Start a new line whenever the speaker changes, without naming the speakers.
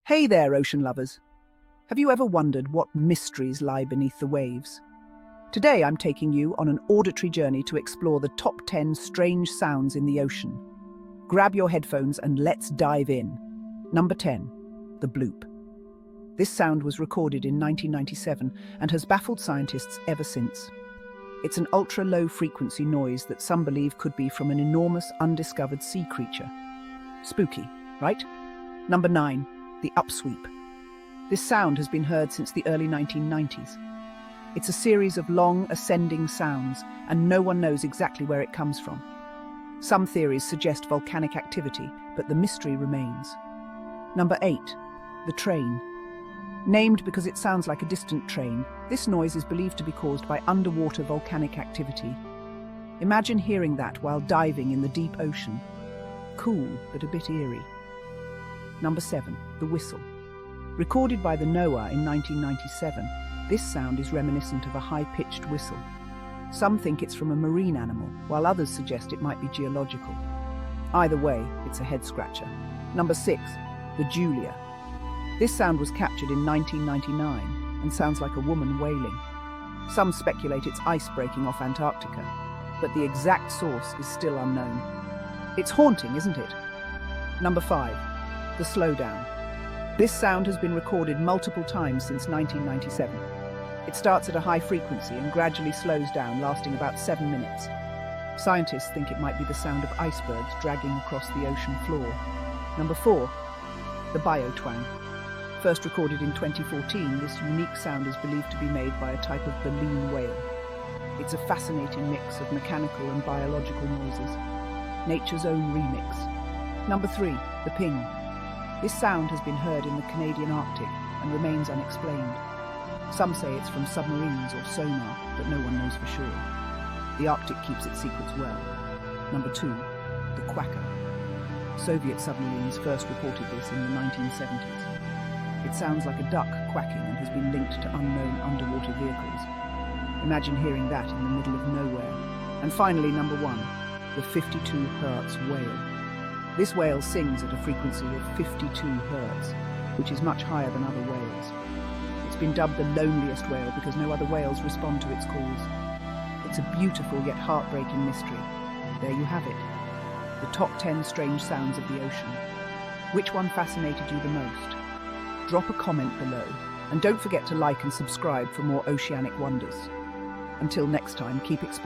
Hey there, ocean lovers. Have you ever wondered what mysteries lie beneath the waves? Today I'm taking you on an auditory journey to explore the top 10 strange sounds in the ocean. Grab your headphones and let's dive in. Number 10. The bloop. This sound was recorded in 1997 and has baffled scientists ever since. It's an ultra-low frequency noise that some believe could be from an enormous undiscovered sea creature. Spooky, right? Number 9. The upsweep. This sound has been heard since the early 1990s. It's a series of long, ascending sounds, and no one knows exactly where it comes from. Some theories suggest volcanic activity, but the mystery remains. Number 8. The train. Named because it sounds like a distant train, this noise is believed to be caused by underwater volcanic activity. Imagine hearing that while diving in the deep ocean. Cool, but a bit eerie. Number 7. The whistle. Recorded by the NOAA in 1997, this sound is reminiscent of a high-pitched whistle. Some think it's from a marine animal, while others suggest it might be geological. Either way, it's a head-scratcher. Number 6. The Julia. This sound was captured in 1999 and sounds like a woman wailing. Some speculate it's ice breaking off Antarctica, but the exact source is still unknown. It's haunting, isn't it? Number 5. The slowdown. This sound has been recorded multiple times since 1997. It starts at a high frequency and gradually slows down, lasting about 7 minutes. Scientists think it might be the sound of icebergs dragging across the ocean floor. Number 4. The biotwang. First recorded in 2014, this unique sound is believed to be made by a type of baleen whale. It's a fascinating mix of mechanical and biological noises. Nature's own remix. Number 3. The ping. This sound has been heard in the Canadian Arctic and remains unexplained. Some say it's from submarines or sonar, but no one knows for sure. The Arctic keeps its secrets well. Number 2. The quacker. Soviet submarines first reported this in the 1970s. It sounds like a duck quacking and has been linked to unknown underwater vehicles. Imagine hearing that in the middle of nowhere. And finally, number 1. The 52 Hz whale. This whale sings at a frequency of 52 Hz, which is much higher than other whales. It's been dubbed the loneliest whale because no other whales respond to its calls. It's a beautiful yet heartbreaking mystery. There you have it. The top 10 strange sounds of the ocean. Which one fascinated you the most? Drop a comment below, and don't forget to like and subscribe for more oceanic wonders. Until next time, keep exploring.